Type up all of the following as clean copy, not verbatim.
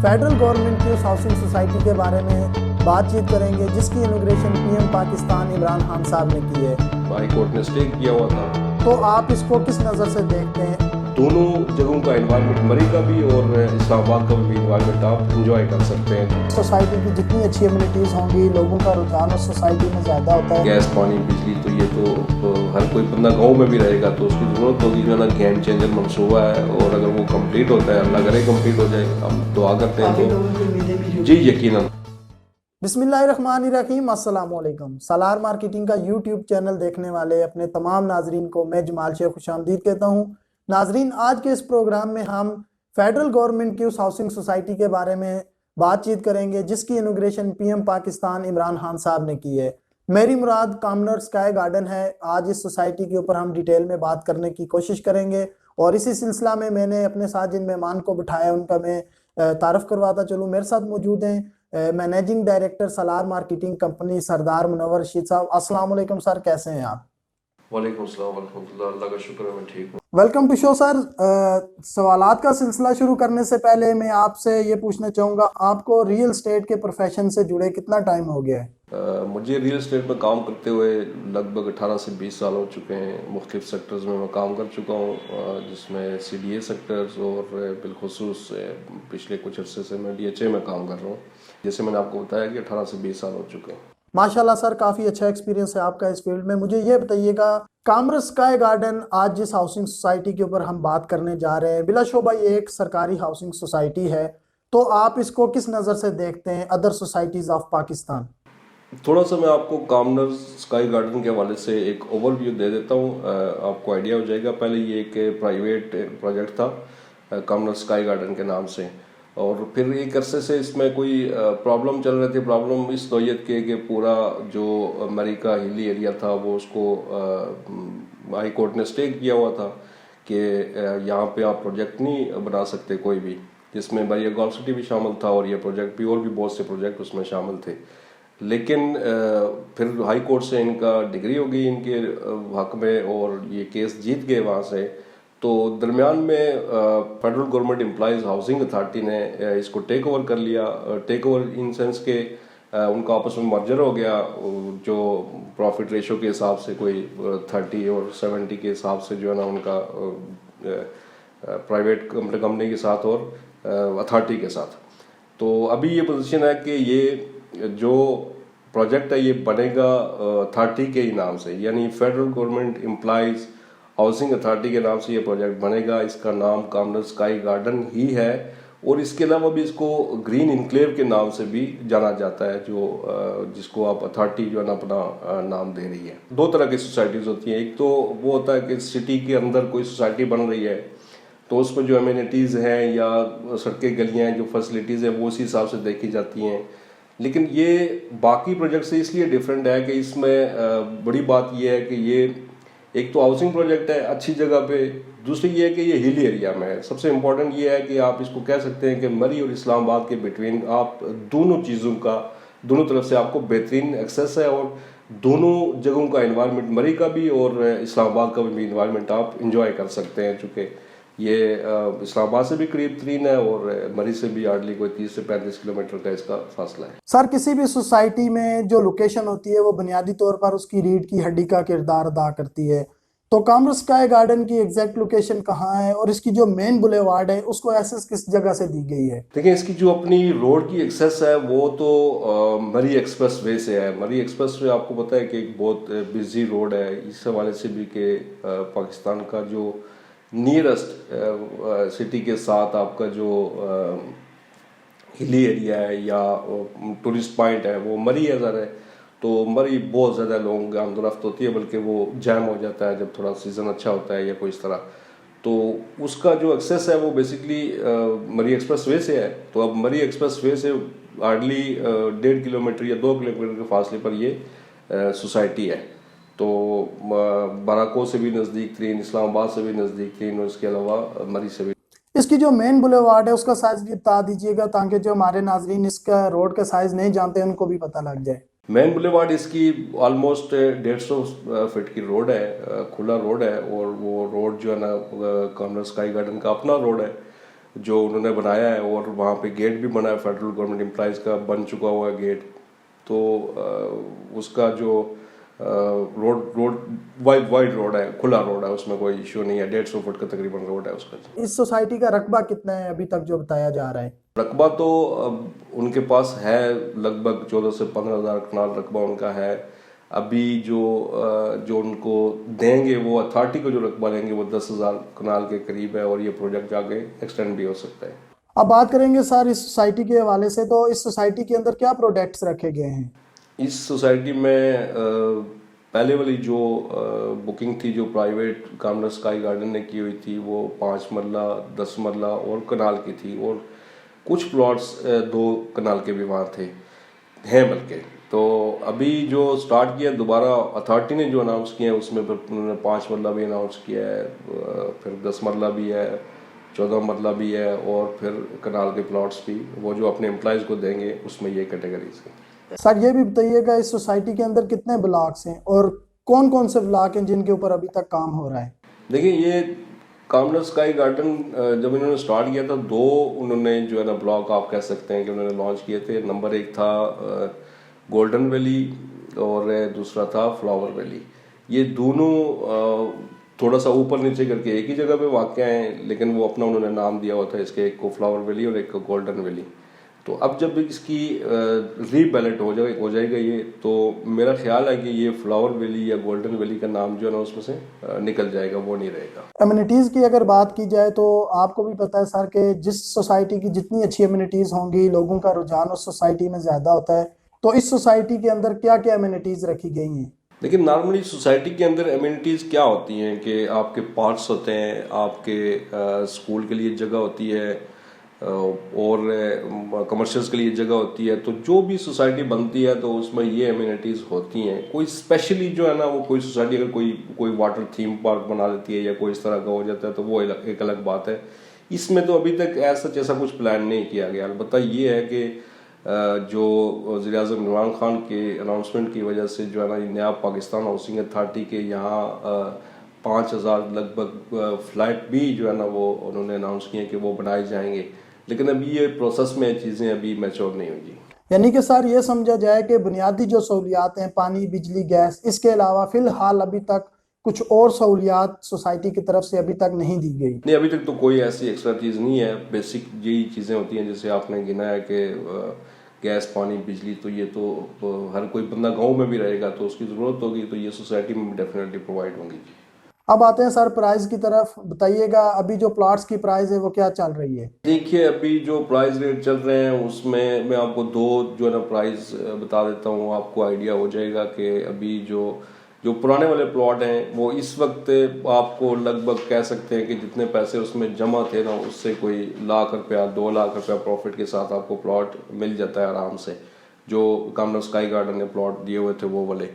Federal government की उस housing society के बारे में बातचीत करेंगे जिसकी इनॉग्रेशन पीएम पाकिस्तान इमरान खान साहब ने की है। हाई कोर्ट ने स्टे किया हुआ था। तो आप इसको किस नज़र से देखते हैं? दोनों जगहों का एनवायरनमेंट, मरी का भी और इस्लामाबाद का भी एनवायरनमेंट आप इंजॉय कर सकते हैं। सोसाइटी की जितनी अच्छी एमिनिटीज़ होंगी, लोगों का रुझान उस सोसाइटी में ज़्यादा होता है। गैस, पानी, बिजली, तो ये तो हर कोई बंदा गांव में भी रहेगा तो उसकी ज़रूरत होगी। जो है ना, गेम चेंजर मनसूबा है और अगर वो कंप्लीट होता है, अल्लाह करे कंप्लीट हो जाए, हम दुआ करते हैं। तो जी यकीनन। बिस्मिल्लाहिर्रहमानिर्रहीम, अस्सलाम वालेकुम। सालार मार्केटिंग का यूट्यूब चैनल देखने वाले अपने तमाम नाजरीन को मैं जमाल शेख खुशामदीद कहता हूँ। नाजरीन, आज के इस प्रोग्राम में हम फेडरल गवर्नमेंट की उस हाउसिंग सोसाइटी के बारे में बातचीत करेंगे जिसकी इनॉग्रेशन पीएम पाकिस्तान इमरान खान साहब ने की है। मेरी मुराद कॉमनर स्काई गार्डन है। आज इस सोसाइटी के ऊपर हम डिटेल में बात करने की कोशिश करेंगे और इसी सिलसिला में मैंने अपने साथ जिन मेहमान को बिठाया उनका मैं तारफ़ करवाता चलूँ। मेरे साथ मौजूद हैं managing director Salar marketing company Sardar Munawwar Rashid साहब। अस्सलाम वालेकुम सर, कैसे हैं आप? वालेकुम अस्सलाम वरहमतुल्लाह, अल्लाह का शुक्र है मैं ठीक हूँ। Welcome to show sir. सवालात का सिलसिला शुरू करने से पहले मैं आपसे ये पूछना चाहूँगा, आपको रियल एस्टेट के प्रोफेशन से जुड़े कितना टाइम हो गया है? मुझे रियल एस्टेट में काम करते हुए लगभग 18 से 20 साल हो चुके हैं। मुख्तलिफ सेक्टर्स में मैं काम कर चुका हूँ, जिसमें CDA सेक्टर्स और बिलखुसूस पिछले कुछ अरसे से मैं DHA में काम कर रहा हूँ। जैसे मैंने आपको बताया कि 18 से 20 साल हो चुके हैं। माशाल्लाह सर, काफ़ी अच्छा एक्सपीरियंस है आपका इस फील्ड में। मुझे ये बताइएगा, कॉमनर स्काई गार्डन आज जिस हाउसिंग सोसाइटी के ऊपर हम बात करने जा रहे हैं, बिलाशुबा ये एक सरकारी हाउसिंग सोसाइटी है, तो आप इसको किस नज़र से देखते हैं अदर सोसाइटीज़ ऑफ पाकिस्तान? थोड़ा सा मैं आपको कॉमनर स्काई गार्डन के हवाले से एक ओवरव्यू दे देता हूँ, आपको आइडिया हो जाएगा। पहले ये एक प्राइवेट प्रोजेक्ट था कॉमनर स्काई गार्डन के नाम से, और फिर एक अरसे से इसमें कोई प्रॉब्लम चल रही थी। प्रॉब्लम इस नौयत के कि पूरा जो अमेरिका हिली एरिया था वो उसको हाई कोर्ट ने स्टे किया हुआ था कि यहाँ पे आप प्रोजेक्ट नहीं बना सकते कोई भी, जिसमें बरिया गोल्फ सिटी भी शामिल था और ये प्रोजेक्ट भी, और भी बहुत से प्रोजेक्ट उसमें शामिल थे। लेकिन फिर हाई कोर्ट से इनका डिग्री हो गई इनके हक में और ये केस जीत गए वहाँ से। तो दरमियान में federal government employees housing authority ने इसको टेक ओवर कर लिया। टेक ओवर इन सेंस के उनका आपस में मर्जर हो गया, जो प्रॉफिट रेशो के हिसाब से कोई 30 और 70 के हिसाब से जो है ना उनका प्राइवेट कंपनी के साथ और अथॉरिटी के साथ। तो अभी ये पोजीशन है कि ये जो प्रोजेक्ट है ये बनेगा अथॉरिटी के ही नाम से, यानी federal government employees housing authority के नाम से ये प्रोजेक्ट बनेगा। इसका नाम कॉमनर स्काई गार्डन ही है और इसके अलावा भी इसको ग्रीन इनक्लेव के नाम से भी जाना जाता है, जो जिसको आप अथॉरिटी जो है ना अपना नाम दे रही है। दो तरह की सोसाइटीज़ होती हैं। एक तो वो होता है कि सिटी के अंदर कोई सोसाइटी बन रही है तो उसमें जो अमेनिटीज़ हैं या सड़कें गलियाँ जो फैसिलिटीज़ हैं वो उसी हिसाब से देखी जाती हैं। लेकिन ये बाकी प्रोजेक्ट से इसलिए डिफरेंट है कि इसमें बड़ी बात ये है कि ये एक तो हाउसिंग प्रोजेक्ट है अच्छी जगह पे, दूसरी ये है कि ये हिल एरिया में है। सबसे इम्पोर्टेंट ये है कि आप इसको कह सकते हैं कि मरी और इस्लामाबाद के बिटवीन आप दोनों चीज़ों का, दोनों तरफ से आपको बेहतरीन एक्सेस है और दोनों जगहों का एनवायरनमेंट, मरी का भी और इस्लामाबाद का भी एनवायरनमेंट आप इंजॉय कर सकते हैं। चूँकि ये इस्लामाबाद से भी करीब तरीन है और मरी से भी हार्डली कोई 30 से 35 किलोमीटर का इसका फासला है। सर, किसी भी सोसाइटी में जो लोकेशन होती है वो बुनियादी तौर पर उसकी रीढ़ की हड्डी का किरदार अदा करती है, तो कॉमनर स्काई गार्डन की एग्जैक्ट लोकेशन कहाँ है और इसकी जो मेन बुलेवार्ड है उसको एक्सेस किस जगह से दी गई है? देखिए, इसकी जो अपनी रोड की एक्सेस है वो तो मरी एक्सप्रेस वे से है। मरी एक्सप्रेस वे आपको पता है कि एक बहुत बिजी रोड है। इस हवाले से भी कि पाकिस्तान का जो नियरेस्ट सिटी के साथ आपका जो हिली एरिया है या टूरिस्ट पॉइंट है वो मरी है ज़रा है। तो मरी बहुत ज़्यादा लोगों की आमदोरफ्त होती है, बल्कि वो जैम हो जाता है जब थोड़ा सीज़न अच्छा होता है या कोई इस तरह। तो उसका जो एक्सेस है वो बेसिकली मरी एक्सप्रेस वे से है। तो अब मरी एक्सप्रेस वे से हार्डली 1.5 किलोमीटर या 2 किलोमीटर के फासले पर ये सोसाइटी है। तो बाराको से भी नज़दीक तरीन, इस्लामाबाद से भी नज़दीक तरीन और इसके अलावा मरी से भी। इसकी जो मेन बुलेवार्ड है उसका साइज भी बता दीजिएगा ताकि जो हमारे नाजरीन इसका रोड का साइज नहीं जानते उनको भी पता लग जाए। मेन बुलेवार्ड इसकी ऑलमोस्ट 150 फीट की रोड है, खुला रोड है और वो रोड जो है ना कॉमनर स्काई गार्डन का अपना रोड है। जो उन्होंने बनाया है, और वहाँ पे गेट भी बना है फेडरल गवर्नमेंट एम्प्लॉइज़ का, बन चुका हुआ है गेट। तो उसका जो रोड रोड वाइड रोड है, खुला रोड है, उसमें कोई इश्यू नहीं है। 150 फुट का तकरीबन रोड है उसका। इस सोसाइटी का रकबा कितना है अभी तक जो बताया जा रहा है? रकबा तो अब उनके पास है लगभग 14 से 15 हज़ार कनाल रकबा उनका है। अभी जो उनको देंगे, वो अथॉरिटी को जो रकबा लेंगे वो 10,000 कनाल के करीब है, और ये प्रोजेक्ट आगे एक्सटेंड भी हो सकता है। अब बात करेंगे सर इस सोसाइटी के हवाले से, तो इस सोसाइटी के अंदर क्या प्रोडक्ट्स रखे गए हैं? इस सोसाइटी में पहले वाली जो बुकिंग थी, जो प्राइवेट कामना स्काई गार्डन ने की हुई थी, वो 5 मरला, 10 मरला और कनाल की थी, और कुछ प्लॉट्स 2 कनाल के भी वहाँ थे, हैं बल्कि। तो अभी जो स्टार्ट किया दोबारा अथॉरिटी ने जो अनाउंस किया है, उसमें फिर उन्होंने 5 मरला भी अनाउंस किया है, फिर 10 मरला भी है, 14 मरला भी है, और फिर कनाल के प्लॉट्स भी वो जो अपने एम्प्लॉयज़ को देंगे, उसमें ये कैटेगरीज हैं। सर ये भी बताइएगा इस सोसाइटी के अंदर कितने ब्लॉक्स हैं और कौन कौन से ब्लॉक हैं जिनके ऊपर अभी तक काम हो रहा है? देखिए, ये कामना स्काई गार्डन जब इन्होंने स्टार्ट किया था, 2 उन्होंने जो है ना ब्लॉक आप कह सकते हैं कि उन्होंने लॉन्च किए थे। नंबर 1 था गोल्डन वैली, और दूसरा था फ्लावर वैली। ये दोनों थोड़ा सा ऊपर नीचे करके एक ही जगह पे वाक़या हैं, लेकिन वो अपना उन्होंने नाम दिया हुआ था इसके, एक को फ्लावर वैली और एक को गोल्डन वैली। तो अब जब इसकी रीबैलेट हो जाएगा ये, तो मेरा ख्याल है कि ये फ्लावर वैली या गोल्डन वैली का नाम जो है ना उसमें से निकल जाएगा, वो नहीं रहेगा। एमिनिटीज़ की अगर बात की जाए तो आपको भी पता है सर कि जिस सोसाइटी की जितनी अच्छी एमिनिटीज़ होंगी, लोगों का रुझान उस सोसाइटी में ज़्यादा होता है। तो इस सोसाइटी के अंदर क्या क्या एमिनिटीज़ रखी गई हैं? लेकिन नॉर्मली सोसाइटी के अंदर एमिनिटीज़ क्या होती हैं कि आपके पार्क्स होते हैं, आपके स्कूल के लिए जगह होती है, और कमर्शियल्स के लिए जगह होती है। तो जो भी सोसाइटी बनती है तो उसमें ये एमिनिटीज़ होती हैं। कोई स्पेशली जो है ना, वो कोई सोसाइटी अगर कोई वाटर थीम पार्क बना देती है या कोई इस तरह का हो जाता है, तो वो एक अलग बात है। इसमें तो अभी तक ऐसा कुछ प्लान नहीं किया गया। अलबत्ता ये है कि जो वज़ीर आज़म इमरान खान के अनाउंसमेंट की वजह से जो है ना, नया पाकिस्तान हाउसिंग अथॉरिटी के यहाँ 5,000 लगभग फ्लैट भी जो है ना वो उन्होंने अनाउंस किए कि वो बनाए जाएंगे। लेकिन अभी ये प्रोसेस में चीज़ें अभी मैच्योर नहीं हुई। यानी कि सर ये समझा जाए कि बुनियादी जो सहूलियात हैं, पानी, बिजली, गैस, इसके अलावा फिलहाल अभी तक कुछ और सहूलियात सोसाइटी की तरफ से अभी तक नहीं दी गई? नहीं, अभी तक तो कोई ऐसी एक्स्ट्रा चीज़ नहीं है। बेसिक यही चीज़ें होती हैं जैसे आपने गिना है कि गैस, पानी, बिजली। तो ये तो हर कोई बंदा गांव में भी रहेगा तो उसकी ज़रूरत होगी, तो ये सोसाइटी में डेफिनेटली प्रोवाइड होंगी। अब आते हैं सर प्राइस की तरफ। बताइएगा अभी जो प्लॉट्स की प्राइस है वो क्या चल रही है? देखिए, अभी जो प्राइस रेट चल रहे हैं उसमें मैं आपको 2 जो है ना प्राइस बता देता हूँ, आपको आइडिया हो जाएगा कि अभी जो पुराने वाले प्लॉट हैं वो इस वक्त आपको लगभग कह सकते हैं कि जितने पैसे उसमें जमा थे ना, उससे कोई ₹1,00,000 ₹2,00,000 प्रॉफिट के साथ आपको प्लॉट मिल जाता है आराम से, जो कामना स्काई गार्डन ने प्लॉट दिए हुए थे वो वाले।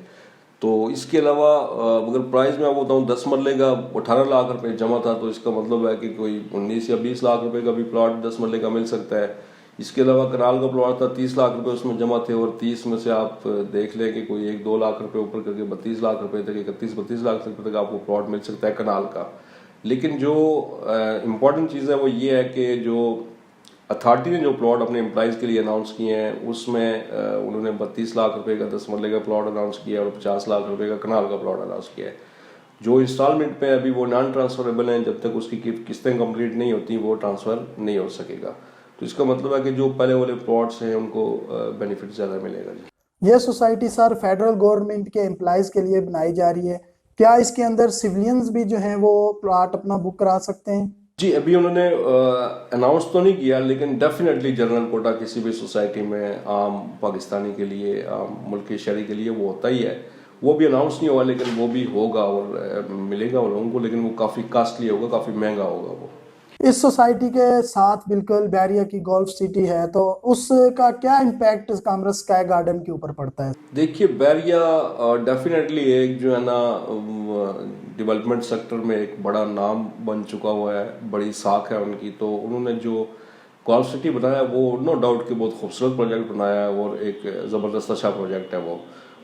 तो इसके अलावा अगर प्राइस में आपको बताऊँ, 10 मरले का ₹18,00,000 जमा था, तो इसका मतलब है कि कोई 19 या 20 लाख रुपए का भी प्लॉट 10 मरले का मिल सकता है। इसके अलावा कनाल का प्लॉट था, 30 लाख रुपए उसमें जमा थे, और 30 में से आप देख लें कि कोई 1-2 लाख रुपए ऊपर करके 32 लाख रुपए तक, 31-32 लाख रुपए तक आपको प्लॉट मिल सकता है कनाल का। लेकिन जो इम्पोर्टेंट चीज़ है वो ये है कि जो अथॉरिटी ने जो प्लॉट अपने एम्प्लॉइज़ के लिए अनाउंस किए हैं, उसमें उन्होंने 32 लाख रुपए का 10 मरले का प्लॉट अनाउंस किया और 50 लाख रुपए का कनाल का प्लॉट अनाउंस किया है। जो इंस्टॉलमेंट पे अभी वो नॉन ट्रांसफरेबल हैं, जब तक उसकी किस्तें कंप्लीट नहीं होती वो ट्रांसफ़र नहीं हो सकेगा। तो इसका मतलब है कि जो पहले वाले प्लॉट्स हैं उनको बेनिफिट ज़्यादा मिलेगा जी। ये सोसाइटी सर फेडरल गवर्नमेंट के एम्प्लॉयज़ के लिए बनाई जा रही है। क्या इसके अंदर सिविलियंस भी जो हैं वो प्लॉट अपना बुक करा सकते हैं? जी, अभी उन्होंने अनाउंस तो नहीं किया, लेकिन डेफिनेटली जनरल कोटा किसी भी सोसाइटी में आम पाकिस्तानी के लिए, आम मुल्क के शहरी के लिए वो होता ही है। वो भी अनाउंस नहीं हुआ, लेकिन वो भी होगा और मिलेगा उन लोगों को, लेकिन वो काफ़ी कास्टली होगा, काफ़ी महंगा होगा वो। इस सोसाइटी के साथ बिल्कुल बैरिया की गोल्फ सिटी है, तो उसका क्या इम्पैक्ट कामरा स्काई गार्डन के ऊपर पड़ता है? देखिए, बैरिया डेफिनेटली एक जो है ना डेवलपमेंट सेक्टर में एक बड़ा नाम बन चुका हुआ है, बड़ी साख है उनकी। तो उन्होंने जो गोल्फ सिटी बनाया वो नो डाउट कि बहुत खूबसूरत प्रोजेक्ट बनाया है, और एक ज़बरदस्त अच्छा प्रोजेक्ट है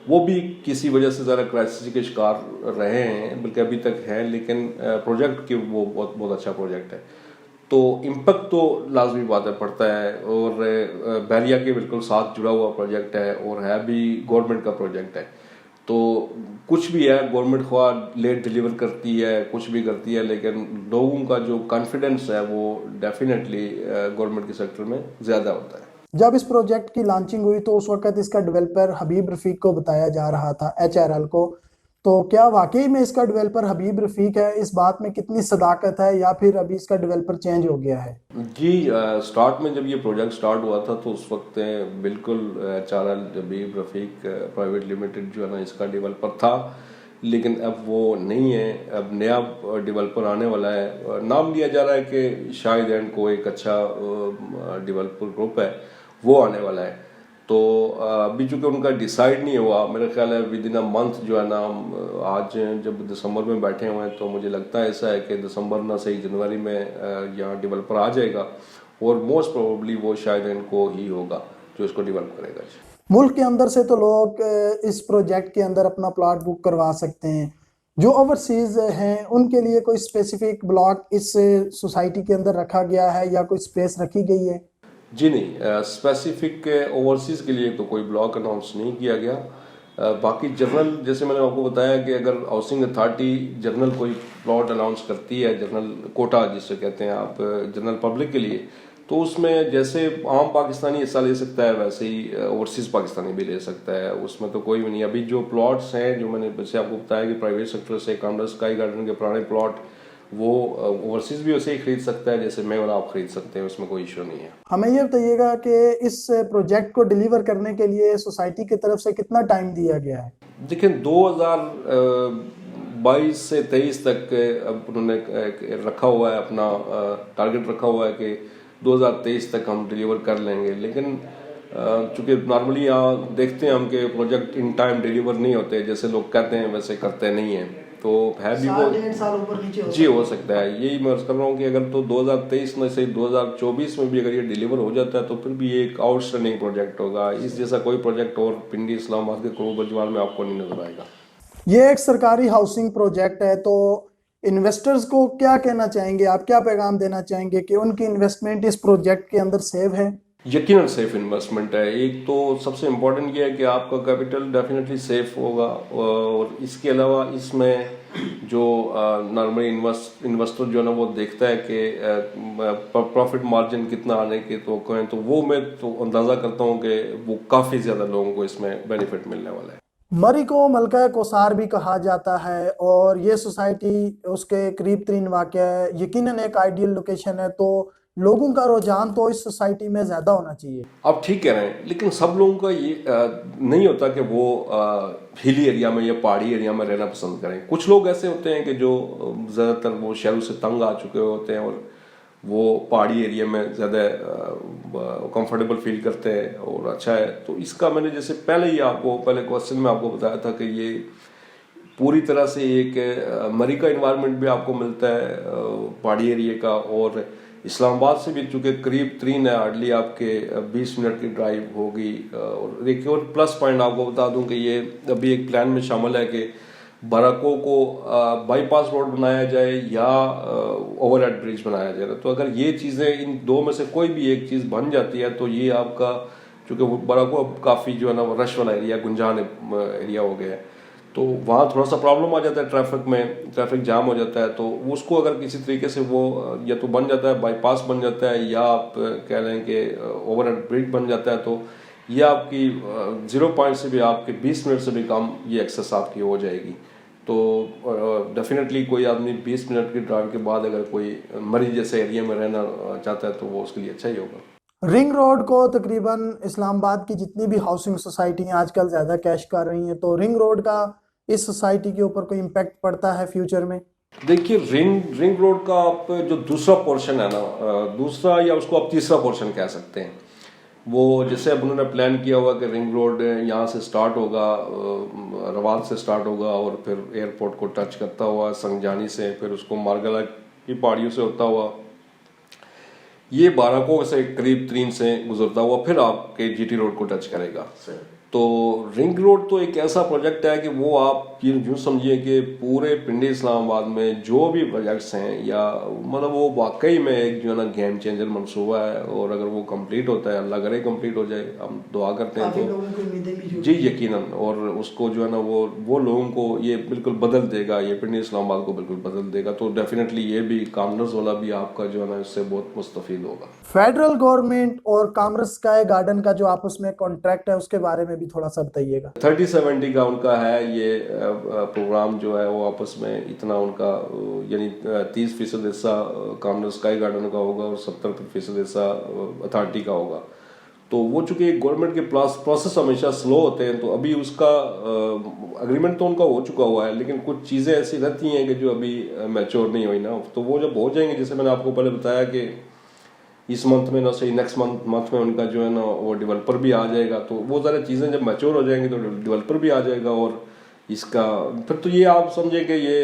वो भी किसी वजह से ज़रा क्राइसिस के शिकार रहे हैं, बल्कि अभी तक है, लेकिन प्रोजेक्ट के वो बहुत बहुत अच्छा प्रोजेक्ट है। तो इम्पैक्ट तो लाजमी बात है पड़ता है। और बहरिया के बिल्कुल साथ जुड़ा हुआ प्रोजेक्ट है और है भी गवर्नमेंट का प्रोजेक्ट है, तो कुछ भी है गवर्नमेंट ख्वाह लेट डिलीवर करती है, कुछ भी करती है, लेकिन लोगों का जो कॉन्फिडेंस है वो डेफिनेटली गवर्नमेंट के सेक्टर में ज़्यादा होता है। जब इस प्रोजेक्ट की लॉन्चिंग हुई तो उस वक्त इसका डेवलपर हबीब रफीक को बताया जा रहा था, HRL को, तो क्या वाकई में इसका डेवलपर हबीब रफीक है? इस बात में कितनी सदाकत है, या फिर अभी इसका डेवलपर चेंज हो गया है? जी, स्टार्ट में जब ये प्रोजेक्ट स्टार्ट हुआ था तो उस वक्त बिल्कुल HRL हबीब रफीक प्राइवेट लिमिटेड जो है ना इसका डेवलपर था, लेकिन अब वो नहीं है। अब नया डेवलपर आने वाला है, नाम लिया जा रहा है कि शाहिद एंड को एक अच्छा डेवलपर ग्रुप है, वो आने वाला है। तो अभी चूंकि उनका डिसाइड नहीं हुआ, मेरा ख्याल है विद इन अ मंथ जो है ना, आज जब दिसंबर में बैठे हुए हैं तो मुझे लगता है ऐसा है कि दिसंबर ना सही जनवरी में यहाँ डेवलपर आ जाएगा और मोस्ट प्रोबेबली वो शायद इनको ही होगा जो इसको डेवलप करेगा। मुल्क के अंदर से तो लोग इस प्रोजेक्ट के अंदर अपना प्लॉट बुक करवा सकते हैं, जो ओवरसीज हैं उनके लिए कोई स्पेसिफिक ब्लॉक इस सोसाइटी के अंदर रखा गया है या कोई स्पेस रखी गई है? जी नहीं, स्पेसिफिक ओवरसीज के लिए तो कोई ब्लॉक अनाउंस नहीं किया गया। बाकी जनरल, जैसे मैंने आपको बताया कि अगर हाउसिंग अथॉरिटी जनरल कोई प्लॉट अनाउंस करती है, जनरल कोटा जिससे कहते हैं आप, जनरल पब्लिक के लिए, तो उसमें जैसे आम पाकिस्तानी हिस्सा ले सकता है वैसे ही ओवरसीज पाकिस्तानी भी ले सकता है, उसमें तो कोई भी नहीं। अभी जो प्लॉट्स हैं जो मैंने वैसे आपको बताया कि प्राइवेट सेक्टर से कामडा स्काई गार्डन के पुराने प्लॉट, वो ओवरसीज भी वैसे ही खरीद सकता है जैसे मैं और आप खरीद सकते हैं, उसमें कोई इशू नहीं है। हमें ये बताइएगा कि इस प्रोजेक्ट को डिलीवर करने के लिए सोसाइटी की तरफ से कितना टाइम दिया गया है? देखिए 2022 से 23 तक अब उन्होंने रखा हुआ है, अपना टारगेट रखा हुआ है कि 2023 तक हम डिलीवर कर लेंगे। लेकिन चूंकि नॉर्मली यहाँ देखते हैं हम कि प्रोजेक्ट इन टाइम डिलीवर नहीं होते, जैसे लोग कहते हैं वैसे करते नहीं हैं, तो है भी वो साल ऊपर नीचे जी हो सकता है। यही मैं कर रहा हूँ कि अगर तो 2023 में से 2024 में भी अगर ये डिलीवर हो जाता है तो फिर भी ये एक आउटस्टैंडिंग प्रोजेक्ट होगा। इस जैसा कोई प्रोजेक्ट और पिंडी इस्लामाबाद के करोड़ बजवार में आपको नहीं नजर आएगा। ये एक सरकारी हाउसिंग प्रोजेक्ट है, तो इन्वेस्टर्स को क्या कहना चाहेंगे आप, क्या पैगाम देना चाहेंगे कि उनकी इन्वेस्टमेंट इस प्रोजेक्ट के अंदर सेव है? यकीनन सेफ इन्वेस्टमेंट है। एक तो सबसे इम्पोर्टेंट ये है कि आपका कैपिटल डेफिनेटली सेफ होगा, और इसके अलावा इसमें जो नॉर्मली इन्वेस्टर जो है ना वो देखता है कि प्रॉफिट मार्जिन कितना आने के तो हैं, तो वो मैं तो अंदाज़ा करता हूँ कि वो काफ़ी ज़्यादा लोगों को इसमें बेनिफिट मिलने वाला है। मरी को मलका कोसार भी कहा जाता है और ये सोसाइटी उसके करीब तरीन वाक़या है, यकीनन एक आइडियल लोकेशन है, तो लोगों का रुझान तो इस सोसाइटी में ज़्यादा होना चाहिए। आप ठीक कह रहे हैं, लेकिन सब लोगों का ये नहीं होता कि वो हिली एरिया में या पहाड़ी एरिया में रहना पसंद करें। कुछ लोग ऐसे होते हैं कि जो ज़्यादातर वो शहरों से तंग आ चुके होते हैं और वो पहाड़ी एरिया में ज़्यादा कंफर्टेबल फील करते हैं और अच्छा है। तो इसका मैंने जैसे पहले क्वेश्चन में आपको बताया था कि ये पूरी तरह से एक मरी का इन्वायरमेंट भी आपको मिलता है पहाड़ी एरिया का, और इस्लामाबाद से भी चूँकि करीब 3 है, हार्डली आपके 20 मिनट की ड्राइव होगी। और एक और प्लस पॉइंट आपको बता दूं कि ये अभी एक प्लान में शामिल है कि बाराको को बाईपास रोड बनाया जाए या ओवरहेड ब्रिज बनाया जाए। तो अगर ये चीज़ें इन दो में से कोई भी एक चीज़ बन जाती है तो ये आपका, चूँकि बाराको अब काफ़ी जो है ना वो रश वाला एरिया, गुंजान एरिया हो गया है, तो वहाँ थोड़ा सा प्रॉब्लम आ जाता है, ट्रैफिक जाम हो जाता है। तो उसको अगर किसी तरीके से वो या तो बन जाता है, बाईपास बन जाता है, या आप कह लें कि ओवरहेड ब्रिज बन जाता है, तो ये आपकी 0 पॉइंट से भी आपके 20 मिनट से भी कम ये एक्सेस आपकी हो जाएगी। तो डेफिनेटली कोई आदमी 20 मिनट की ड्राइव के बाद अगर कोई मरी जैसे एरिया में रहना चाहता है तो वो उसके लिए अच्छा ही होगा। रिंग रोड को तकरीबन इस्लामाबाद की जितनी भी हाउसिंग सोसाइटी आजकल ज़्यादा कैश कर रही हैं, तो रिंग रोड का इस सोसाइटी के ऊपर कोई इम्पैक्ट पड़ता है फ्यूचर में? देखिए रिंग रोड का आप जो दूसरा पोर्शन है ना, दूसरा या उसको आप तीसरा पोर्शन कह सकते हैं, वो जैसे अब उन्होंने प्लान किया हुआ कि रिंग रोड यहाँ से स्टार्ट होगा, रवाल से स्टार्ट होगा और फिर एयरपोर्ट को टच करता हुआ संगजानी से, फिर उसको मारगला की पहाड़ियों से होता हुआ ये बाराको से करीब 3 से गुजरता हुआ फिर आपके जीटी रोड को टच करेगा। तो रिंग रोड तो एक ऐसा प्रोजेक्ट है कि वो आप यूँ समझिए कि पूरे पिंडी इस्लामाबाद में जो भी प्रोजेक्ट्स हैं या मतलब वो वाकई में एक जो है ना गेम चेंजर मंसूबा है। और अगर वो कंप्लीट होता है, अल्लाह करे कंप्लीट हो जाए, हम दुआ करते हैं। काफी लोगों की उम्मीदें भी जी यकीनन, और उसको जो है ना वो लोगों को ये बिल्कुल बदल देगा, ये पिंडी इस्लामाबाद को बिल्कुल बदल देगा। तो डेफिनेटली ये भी कामर्स वाला भी आपका जो है ना इससे बहुत मुस्तफीद होगा। फेडरल गवर्नमेंट और कामर्स स्काई गार्डन का जो आपस में कॉन्ट्रैक्ट है उसके बारे में भी थोड़ा सा बताइएगा। 30-70 का उनका है ये प्रोग्राम जो है वो आपस में इतना उनका यानी 30% हिस्सा कामर्स स्काई गार्डन का होगा और 70% हिस्सा अथॉरिटी का होगा। तो वो चूंकि गवर्नमेंट के प्रोसेस हमेशा स्लो होते हैं, तो अभी उसका अग्रीमेंट तो उनका हो चुका हुआ है, लेकिन कुछ चीज़ें ऐसी रहती हैं कि जो अभी मैच्योर नहीं हुई ना। तो वो जब हो जाएंगे, जैसे मैंने आपको पहले बताया कि इस मंथ में ना सही नेक्स्ट मंथ में उनका जो है ना वो डेवलपर भी आ जाएगा। तो वो सारी चीज़ें जब मैच्योर हो जाएंगी तो डेवलपर भी आ जाएगा, और इसका फिर तो ये आप समझे कि ये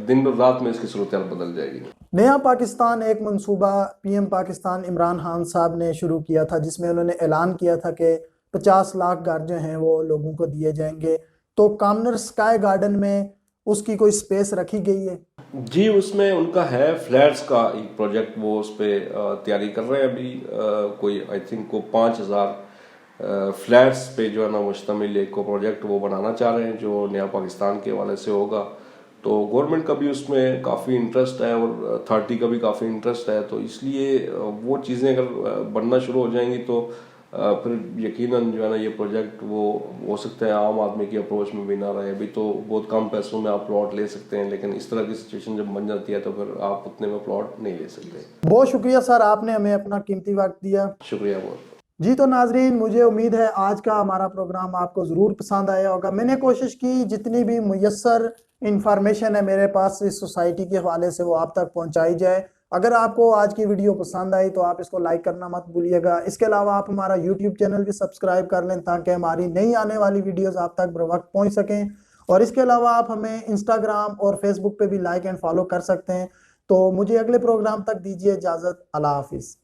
दिन और रात में इसकी सूरत बदल जाएगी। नया पाकिस्तान एक मंसूबा पीएम पाकिस्तान इमरान खान साहब ने शुरू किया था, जिसमें उन्होंने ऐलान किया था कि 50 लाख घर जो हैं वो लोगों को दिए जाएंगे। तो कामर्स स्काई गार्डन में उसकी कोई स्पेस रखी गई है? जी, उसमें उनका है फ्लैट्स का एक प्रोजेक्ट, वो उस पर तैयारी कर रहे हैं अभी। कोई आई थिंक को 5000 फ्लैट्स पे जो है ना मुश्तमिल एक को प्रोजेक्ट वो बनाना चाह रहे हैं, जो नया पाकिस्तान के हवाले से होगा। तो गवर्नमेंट का भी उसमें काफ़ी इंटरेस्ट है और अथॉरिटी का भी काफ़ी इंटरेस्ट है। तो इसलिए वो चीज़ें अगर बनना शुरू हो जाएंगी तो फिर यकीनन जो है ना ये प्रोजेक्ट वो हो सकता है आम आदमी की अप्रोच में भी ना रहे। अभी तो बहुत कम पैसों में आप प्लॉट ले सकते हैं, लेकिन इस तरह की सिचुएशन जब बन जाती है तो फिर आप उतने में प्लॉट नहीं ले सकते। बहुत शुक्रिया सर, आपने हमें अपना कीमती वक्त दिया। शुक्रिया बहुत। जी तो नाजरीन, मुझे उम्मीद है आज का हमारा प्रोग्राम आपको ज़रूर पसंद आया होगा। मैंने कोशिश की जितनी भी मुयस्सर इंफॉर्मेशन है मेरे पास इस सोसाइटी के हवाले से वो आप तक पहुंचाई जाए। अगर आपको आज की वीडियो पसंद आई तो आप इसको लाइक करना मत भूलिएगा। इसके अलावा आप हमारा यूट्यूब चैनल भी सब्सक्राइब कर लें ताकि हमारी नई आने वाली वीडियोज़ आप तक बर वक्त पहुँच सकें। और इसके अलावा आप हमें इंस्टाग्राम और फेसबुक पे भी लाइक एंड फॉलो कर सकते हैं। तो मुझे अगले प्रोग्राम तक दीजिए इजाज़त। अल्लाह हाफिज़।